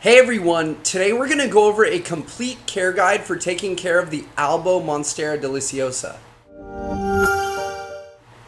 Hey everyone, today we're going to go over a complete care guide for taking care of the Albo Monstera deliciosa.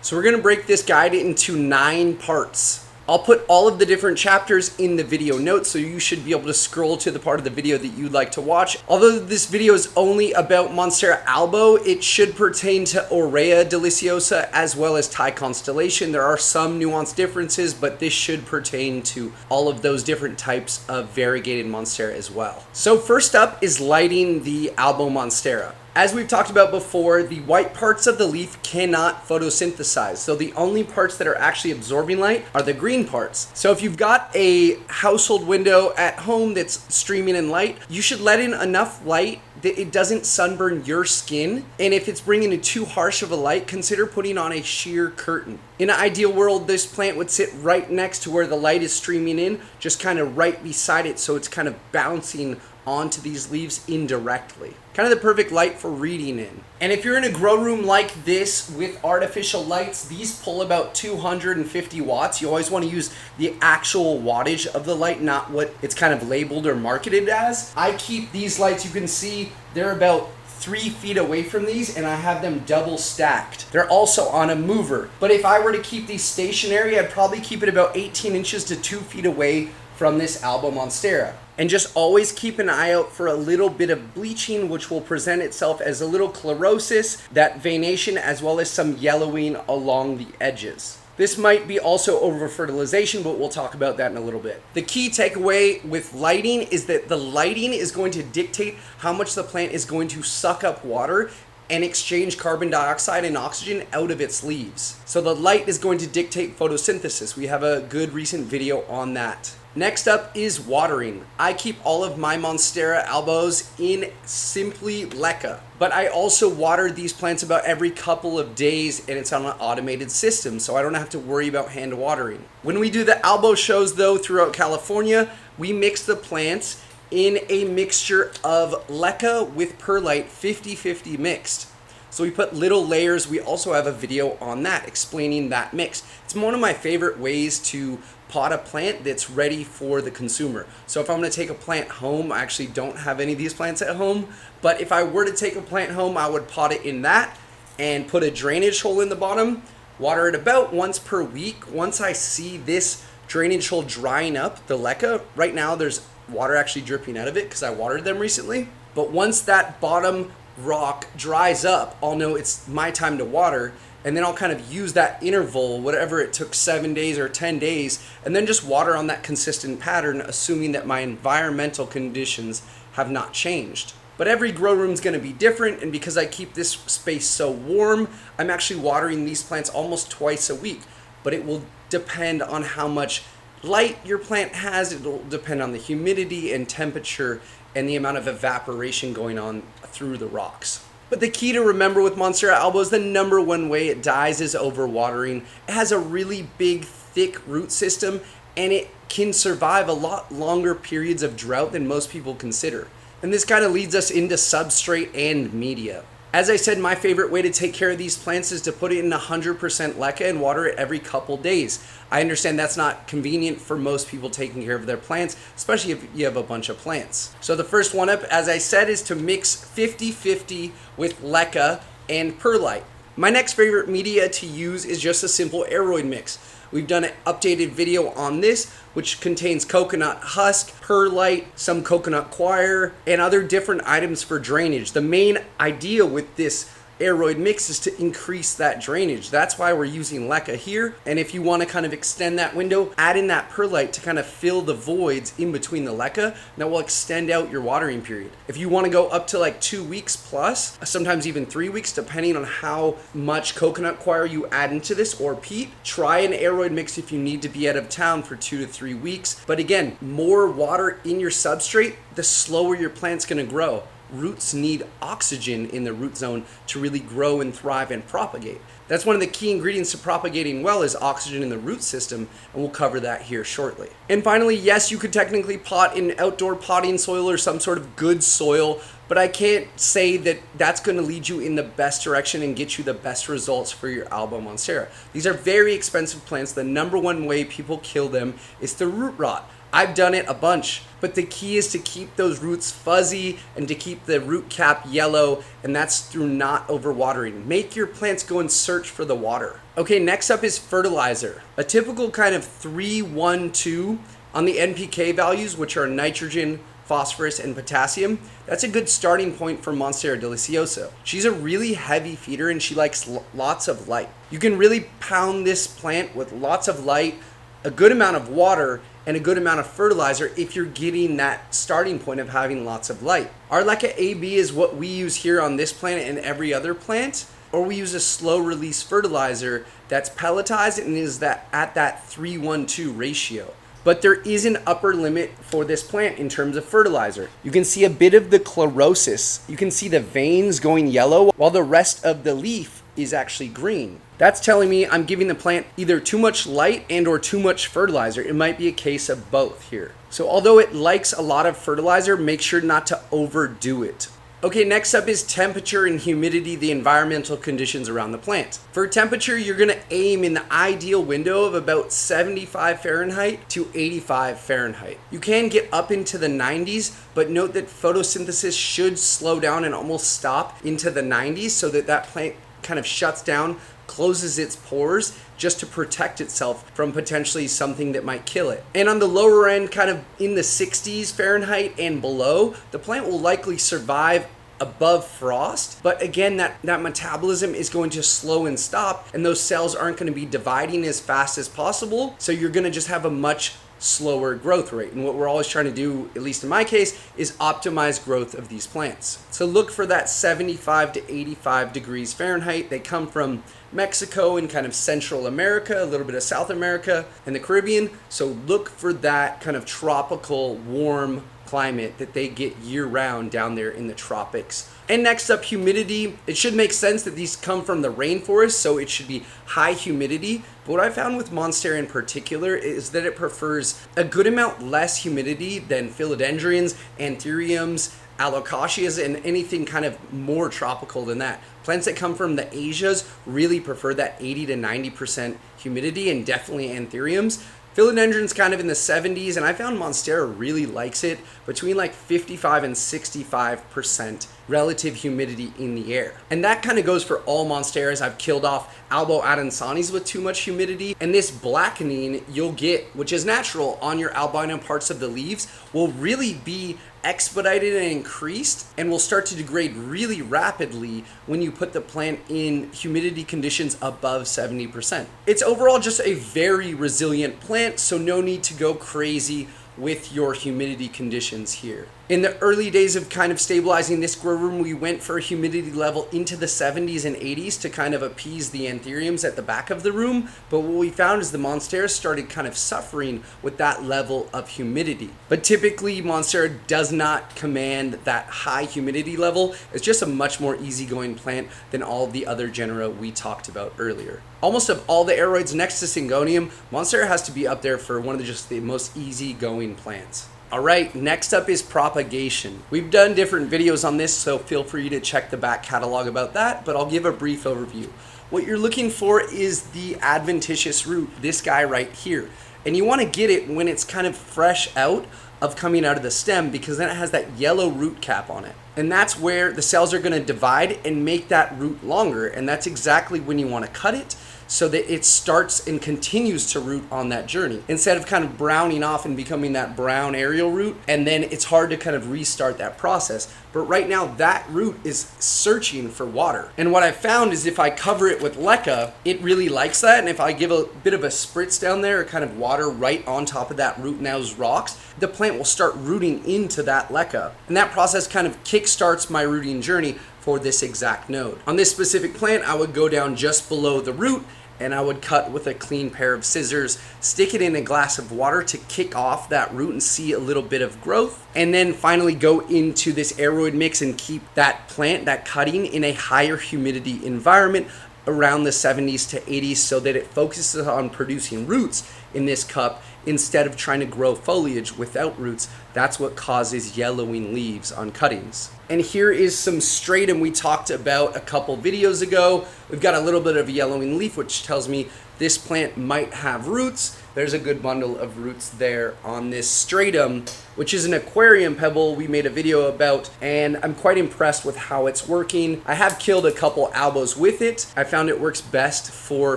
So we're going to break this guide into 9 parts. I'll put all of the different chapters in the video notes, so you should be able to scroll to the part of the video that you'd like to watch. Although this video is only about Monstera ALBO, it should pertain to Aurea deliciosa as well as Thai constellation. There are some nuanced differences, but this should pertain to all of those different types of variegated Monstera as well. So first up is lighting the Albo Monstera. As we've talked about before, the white parts of the leaf cannot photosynthesize. So the only parts that are actually absorbing light are the green parts. So if you've got a household window at home that's streaming in light, you should let in enough light that it doesn't sunburn your skin. And if it's bringing in too harsh of a light, consider putting on a sheer curtain. In an ideal world, this plant would sit right next to where the light is streaming in, just kind of right beside it, so it's kind of bouncing onto these leaves indirectly. Kind of the perfect light for reading in. And if you're in a grow room like this with artificial lights, these pull about 250 watts. You always want to use the actual wattage of the light, not what it's kind of labeled or marketed as. I keep these lights, you can see they're about 3 feet away from these, and I have them double stacked. They're also on a mover. But if I were to keep these stationary, I'd probably keep it about 18 inches to 2 feet away from this Albo Monstera. And just always keep an eye out for a little bit of bleaching, which will present itself as a little chlorosis, that veination, as well as some yellowing along the edges. This might be also over fertilization, but we'll talk about that in a little bit. The key takeaway with lighting is that the lighting is going to dictate how much the plant is going to suck up water and exchange carbon dioxide and oxygen out of its leaves. So the light is going to dictate photosynthesis. We have a good recent video on that. Next up is watering. I keep all of my Monstera albos in simply leca, but I also water these plants about every couple of days, and it's on an automated system, so I don't have to worry about hand watering. When we do the albo shows though throughout California, we mix the plants in a mixture of leca with perlite, 50-50 mixed. So we put little layers. We also have a video on that explaining that mix. It's one of my favorite ways to pot a plant that's ready for the consumer. So if I'm going to take a plant home, I actually don't have any of these plants at home, but if I were to take a plant home, I would pot it in that and put a drainage hole in the bottom, water it about once per week. Once I see this drainage hole drying up, the leca, right now there's water actually dripping out of it because I watered them recently, but once that bottom rock dries up, I'll know it's my time to water, and then I'll kind of use that interval, whatever it took, 7 days or 10 days, and then just water on that consistent pattern, assuming that my environmental conditions have not changed. But every grow room is going to be different, and because I keep this space so warm, I'm actually watering these plants almost twice a week. But it will depend on how much light your plant has. It will depend on the humidity and temperature and the amount of evaporation going on through the rocks. But the key to remember with Monstera ALBO is the number one way it dies is overwatering. It has a really big, thick root system, and it can survive a lot longer periods of drought than most people consider. And this kind of leads us into substrate and media. As I said, my favorite way to take care of these plants is to put it in 100% leca and water it every couple days. I understand that's not convenient for most people taking care of their plants, especially if you have a bunch of plants. So the first one up, as I said, is to mix 50-50 with leca and perlite. My next favorite media to use is just a simple aeroid mix. We've done an updated video on this, which contains coconut husk, perlite, some coconut coir, and other different items for drainage. The main idea with this aeroid mix is to increase that drainage. That's why we're using leca here. And if you want to kind of extend that window, add in that perlite to kind of fill the voids in between the leca. That will extend out your watering period. If you want to go up to like 2 weeks plus, sometimes even 3 weeks, depending on how much coconut coir you add into this or peat, try an aeroid mix if you need to be out of town for 2 to 3 weeks. But again, more water in your substrate, the slower your plant's going to grow. Roots need oxygen in the root zone to really grow and thrive and propagate. That's one of the key ingredients to propagating well is oxygen in the root system, and we'll cover that here shortly. And finally, yes, you could technically pot in outdoor potting soil or some sort of good soil, but I can't say that that's going to lead you in the best direction and get you the best results for your Albo Monstera. These are very expensive plants. The number one way people kill them is through root rot. I've done it a bunch, but the key is to keep those roots fuzzy and to keep the root cap yellow, and that's through not overwatering. Make your plants go and search for the water. Okay, next up is fertilizer. A typical kind of 3-1-2 on the NPK values, which are nitrogen, phosphorus, and potassium. That's a good starting point for Monstera deliciosa. She's a really heavy feeder and she likes lots of light. You can really pound this plant with lots of light, a good amount of water, and a good amount of fertilizer if you're getting that starting point of having lots of light. Our Leca AB is what we use here on this plant and every other plant, or we use a slow release fertilizer that's pelletized and is that at that 3-1-2 ratio. But there is an upper limit for this plant in terms of fertilizer. You can see a bit of the chlorosis. You can see the veins going yellow while the rest of the leaf is actually green. That's telling me I'm giving the plant either too much light and or too much fertilizer. It might be a case of both here. So although it likes a lot of fertilizer, make sure not to overdo it. Okay, next up is temperature and humidity, the environmental conditions around the plant. For temperature, you're gonna aim in the ideal window of about 75 Fahrenheit to 85 Fahrenheit. You can get up into the 90s, but note that photosynthesis should slow down and almost stop into the 90s so that that plant kind of shuts down, closes its pores just to protect itself from potentially something that might kill it. And on the lower end, kind of in the 60s Fahrenheit and below, the plant will likely survive above frost, but again, that metabolism is going to slow and stop, and those cells aren't going to be dividing as fast as possible, so you're going to just have a much slower growth rate. And what we're always trying to do, at least in my case, is optimize growth of these plants. So look for that 75 to 85 degrees Fahrenheit. They come from Mexico and kind of Central America, a little bit of South America and the Caribbean. So look for that kind of tropical warm climate that they get year round down there in the tropics. And next up, humidity. It should make sense that these come from the rainforest, so it should be high humidity. But what I found with Monstera in particular is that it prefers a good amount less humidity than philodendrons, anthuriums, alocasias, and anything kind of more tropical than that. Plants that come from the Asias really prefer that 80 to 90% humidity, and definitely anthuriums. Philodendron's kind of in the 70s, and I found Monstera really likes it between like 55 and 65% relative humidity in the air. And that kind of goes for all Monsteras. I've killed off Albo adansanis with too much humidity, and this blackening you'll get, which is natural on your albino parts of the leaves, will really be expedited and increased and will start to degrade really rapidly when you put the plant in humidity conditions above 70%. It's overall just a very resilient plant, so no need to go crazy with your humidity conditions here. In the early days of kind of stabilizing this grow room, we went for a humidity level into the 70s and 80s to kind of appease the anthuriums at the back of the room. But what we found is the Monstera started kind of suffering with that level of humidity. But typically Monstera does not command that high humidity level. It's just a much more easygoing plant than all of the other genera we talked about earlier. Almost of all the aroids next to Syngonium, Monstera has to be up there for one of the most easygoing plants. Alright, next up is propagation. We've done different videos on this, so feel free to check the back catalog about that, but I'll give a brief overview. What you're looking for is the adventitious root, this guy right here. And you want to get it when it's kind of fresh out of coming out of the stem, because then it has that yellow root cap on it. And that's where the cells are going to divide and make that root longer, and that's exactly when you want to cut it, so that it starts and continues to root on that journey, instead of kind of browning off and becoming that brown aerial root, and then it's hard to kind of restart that process. But right now that root is searching for water. And what I found is if I cover it with leca, it really likes that, and if I give a bit of a spritz down there, or kind of water right on top of that root and those rocks, the plant will start rooting into that leca. And that process kind of kickstarts my rooting journey for this exact node. On this specific plant, I would go down just below the root, and I would cut with a clean pair of scissors, stick it in a glass of water to kick off that root and see a little bit of growth, and then finally go into this aeroid mix and keep that plant, that cutting, in a higher humidity environment around the 70s to 80s so that it focuses on producing roots in this cup instead of trying to grow foliage without roots. That's what causes yellowing leaves on cuttings. And here is some stratum we talked about a couple videos ago. We've got a little bit of a yellowing leaf, which tells me this plant might have roots. there's a good bundle of roots there on this stratum, which is an aquarium pebble we made a video about, and I'm quite impressed with how it's working. I have killed a couple albos with it. I found it works best for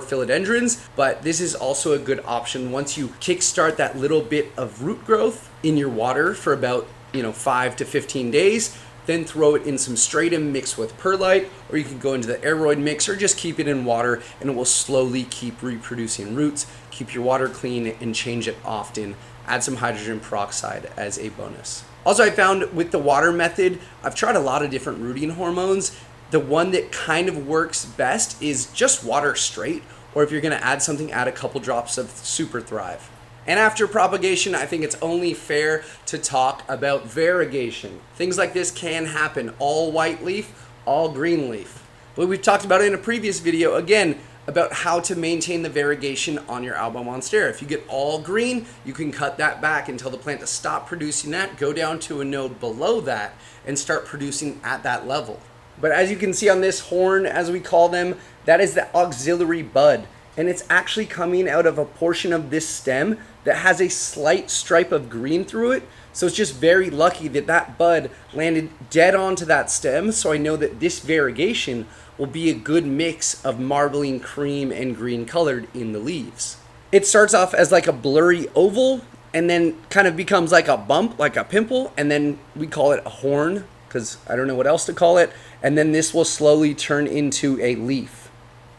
philodendrons, but this is also a good option once you kickstart that little bit of root growth in your water for about 5 to 15 days. Then throw it in some stratum mixed with perlite, or you can go into the aeroid mix, or just keep it in water and it will slowly keep reproducing roots. Keep your water clean and change it often. Add some hydrogen peroxide as a bonus. Also, I found with the water method, I've tried a lot of different rooting hormones. The one that kind of works best is just water straight, or if you're gonna add something, add a couple drops of Super Thrive. And after propagation, I think it's only fair to talk about variegation. Things like this can happen, all white leaf, all green leaf. But we've talked about it in a previous video, again, about how to maintain the variegation on your Albo Monstera. If you get all green, you can cut that back and tell the plant to stop producing that, go down to a node below that, and start producing at that level. But as you can see on this horn, as we call them, that is the auxiliary bud. And it's actually coming out of a portion of this stem that has a slight stripe of green through it. So it's just very lucky that that bud landed dead onto that stem. So I know that this variegation will be a good mix of marbling, cream, and green colored in the leaves. It starts off as like a blurry oval and then kind of becomes like a bump, like a pimple. And then we call it a horn because I don't know what else to call it. And then this will slowly turn into a leaf.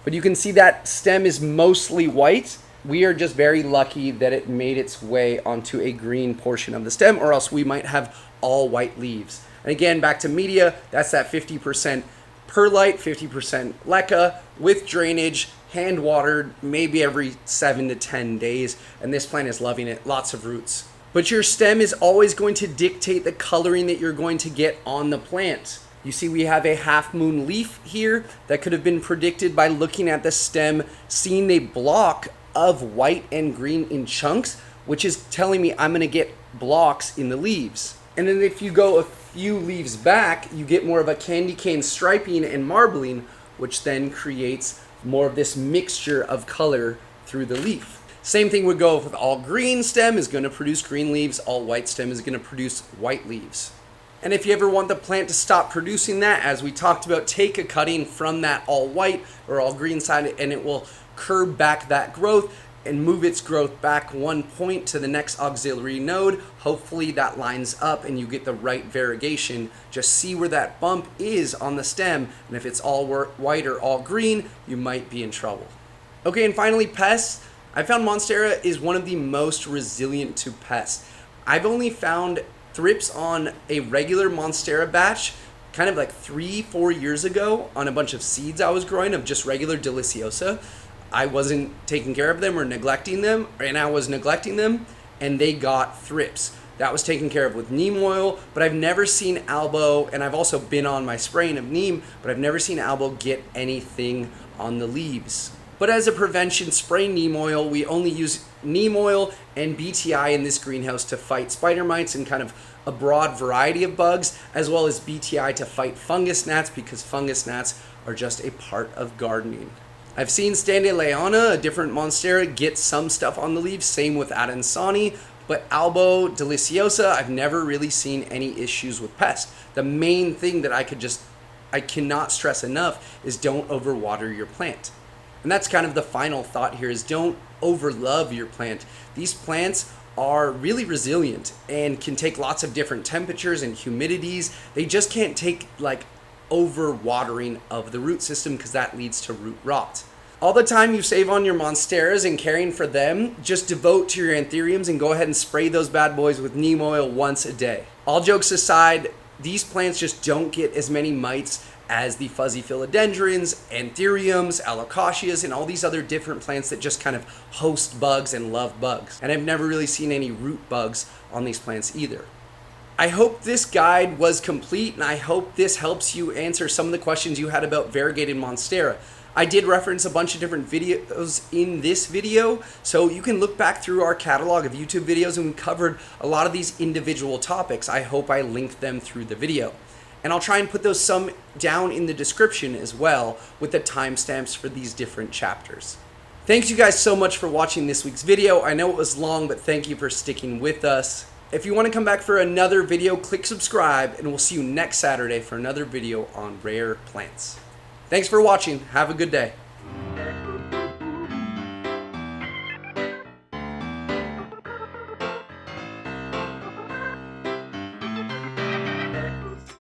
But you can see that stem is mostly white. We are just very lucky that it made its way onto a green portion of the stem, or else we might have all white leaves. And again, back to media, that's that 50% perlite, 50% leca with drainage, hand watered, maybe every 7 to 10 days. And this plant is loving it, lots of roots. But your stem is always going to dictate the coloring that you're going to get on the plant. You see we have a half moon leaf here that could have been predicted by looking at the stem, seeing a block of white and green in chunks, which is telling me I'm gonna get blocks in the leaves. And then if you go a few leaves back, you get more of a candy cane striping and marbling, which then creates more of this mixture of color through the leaf. Same thing would go with all green stem is gonna produce green leaves, all white stem is gonna produce white leaves. And if you ever want the plant to stop producing that, as we talked about, take a cutting from that all white or all green side and it will curb back that growth and move its growth back 1 point to the next auxiliary node. Hopefully that lines up and you get the right variegation. Just see where that bump is on the stem, and if it's all white or all green, you might be in trouble. Okay, and finally pests. I found Monstera is one of the most resilient to pests. I've only found thrips on a regular Monstera batch kind of like 3-4 years ago on a bunch of seeds I was growing of just regular deliciosa. I wasn't taking care of them or neglecting them, and I was neglecting them, and they got thrips. That was taken care of with neem oil, but I've never seen Albo, and I've also been on my spraying of neem, but I've never seen Albo get anything on the leaves. But as a prevention, spray neem oil. We only use neem oil and BTI in this greenhouse to fight spider mites and kind of a broad variety of bugs, as well as BTI to fight fungus gnats, because fungus gnats are just a part of gardening. I've seen Standaleona, a different Monstera, get some stuff on the leaves, same with Adansani, but Albo deliciosa, I've never really seen any issues with pests. The main thing that I cannot stress enough is don't overwater your plant. And that's kind of the final thought here, is don't overlove your plant. These plants are really resilient and can take lots of different temperatures and humidities. They just can't take like overwatering of the root system, because that leads to root rot. All the time you save on your Monsteras and caring for them, just devote to your anthuriums and go ahead and spray those bad boys with neem oil once a day. All jokes aside, these plants just don't get as many mites as the fuzzy philodendrons, anthuriums, alocasias, and all these other different plants that just kind of host bugs and love bugs. And I've never really seen any root bugs on these plants either. I hope this guide was complete, and I hope this helps you answer some of the questions you had about variegated Monstera. I did reference a bunch of different videos in this video, so you can look back through our catalog of YouTube videos, and we covered a lot of these individual topics. I hope I linked them through the video. And I'll try and put those some down in the description as well, with the timestamps for these different chapters. Thanks you guys so much for watching this week's video. I know it was long, but thank you for sticking with us. If you want to come back for another video, click subscribe, and we'll see you next Saturday for another video on rare plants. Thanks for watching. Have a good day.